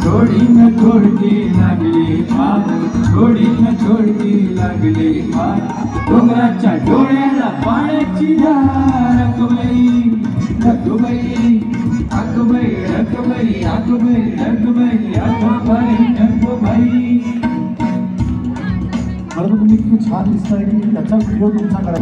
थोडी न थोडकी लागली फार, थोडी न थोडकी लागली फार, डोंगराच्या डोळ्याला पाण्याची धार, अगबाई अगबाई अगबाई अगबाई अगबाई अगबाई अगबाई अगबाई. बरं तुम्ही इतकं छान दिसताय की त्याचा व्हिडिओ तुमचा करा.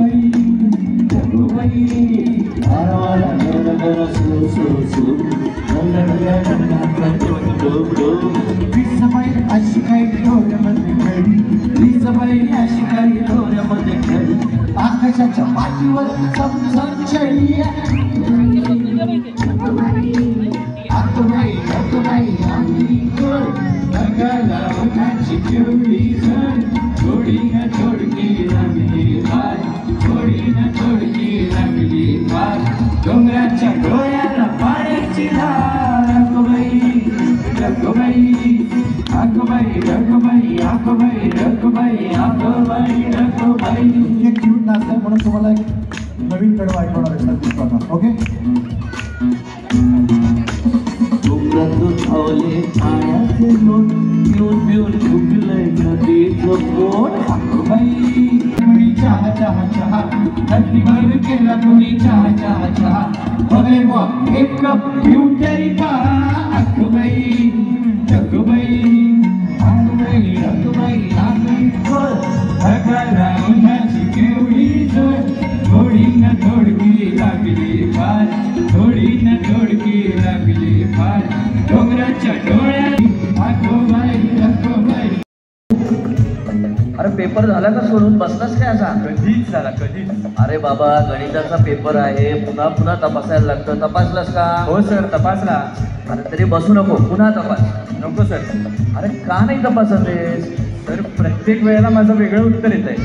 अशी काही डोळ्यामध्ये घडी, रीसबाई अशी काही डोळ्यामध्ये घडी, आकाशाच्या पाठीवर समजून चढली. अगबाई अगबाई आम्ही गोड, ढगाला उन्हाची केवढी झड, थोडी न थोडकी लागली फार, थोडी न थोडकी लागली फार, डोंगराच्या डोळ्याला पाण्याची धार, अगबाई अगबाई अगबाई अगबाई अगबाई अगबाई अगबाई अगबाई. हे क्यूट नाचताय म्हणून तुम्हाला एक नवीन कडवा ऐकवणार आहे. ओके. डोंगरातून धावले पाण्याचे लोट, पिऊन पिऊन फुगलंय नदीचं पोट, अगबाई कोणी चहा चहा चहा, धरतीवर केला कोणी चहा चहा चहा, अरे वा एक कप पिऊन तरी पहा, अगबाई अगबाई अगबाई अगबाई अगबाई गोड, ढगाला उन्हाची केवढी झड, थोडी न थोडकी लागली फार, थोडी न थोडकी लागली फार, डोंगराच्या डोळ्यात अगबाई अगबाई. अरे पेपर झाला का सोडून बसलास काय असा? कधीच झाला कधीच. अरे बाबा गणिताचा पेपर आहे, पुन्हा पुन्हा तपासायला लागतं. तपासलास का? हो सर तपासला. अरे तरी बसू नको, पुन्हा तपास. नको सर. अरे का नाही तपासत आहेस? तर प्रत्येक वेळेला माझं वेगळं उत्तर येत आहे.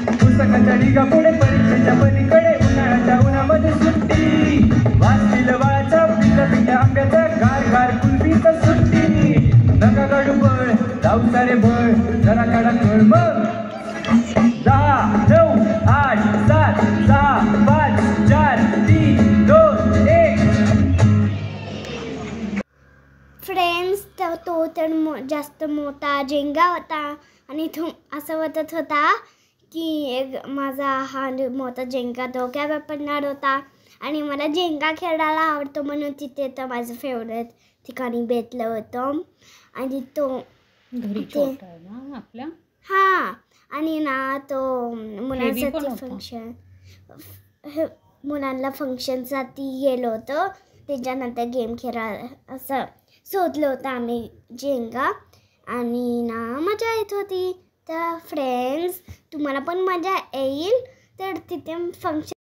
पुस्तकाच्या ढिगा पुढे परीक्षेच्या पलीकडे, उन्हाळ्याच्या उन्हामध्ये सुट्टी, वाचतील वाचा पिका पिका आंब्याचा गार गार कुलबीचं सुट्टी, नका काढू बळ जाऊ सारे बळ, जरा काढा कळ मग. 10 9 8 7 6 5 4 3 2 1. फ्रेंड्स, तो तर जास्त मोठा जेंगा होता आणि तो असं वाटत होता की माझा हा मोठा जेंगा डोक्यावर पडणार होता. आणि मला जेंगा खेळायला आवडतो म्हणून तिथे तर माझं फेवरेट ठिकाणी भेटलं होतं. आणि तो घरी छोटा आहे ना आपल्या. हां, आणि ना तो मुलांसाठी फंक्शन, मुलांना फंक्शनसाठी गेलो होतो. त्याच्यानंतर गेम खेळा असं शोधलं होतं आम्ही जेंगा, आणि ना मजा येत होती. तर फ्रेंड्स, तुम्हाला पण मजा येईल तर तिथे function.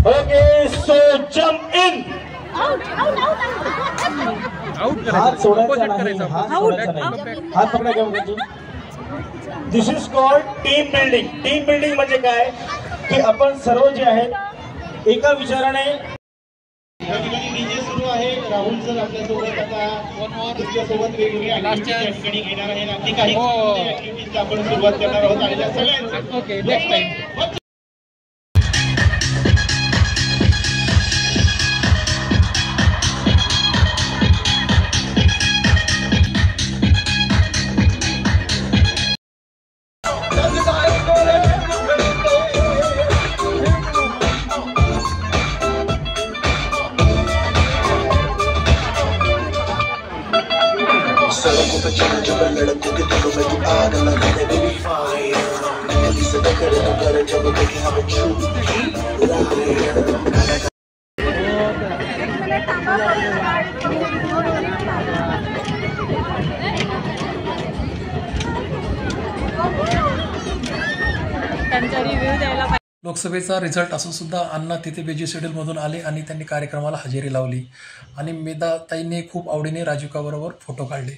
Okay, so jump in. हात सोडायचा नाही, हात पकडा घेऊन. This is called team building. Team building म्हणजे काय की आपण सर्व जे आहेत एका विचाराने. डीजे सुरू राहुल सर आपल्यासोबत आता तुमच्यासोबत वेगवेगळ्या ऍक्टिव्हिटीज या ठिकाणी घेणार आहे आणि काही ऍक्टिव्हिटीज आपण सुरुवात करणार आहोत आणि त्या सगळ्यांचं ओके नेक्स्ट टाइम सड़कों पे चल जब लड़कों के दिलों में तू आग लगा दे बेबी फायर दिल्ली से टकरे तो कर जब देखे हमें त्यांचा रिव्ह्यू द्यायला पाहिजे. लोकसभेचा रिझल्ट असून सुद्धा अण्णा तिथे बेजी शेड्यूलमधून आले आणि त्यांनी कार्यक्रमाला हजेरी लावली आणि मेधाताईंनी खूप आवडीने राजूकाबरोबर फोटो काढले.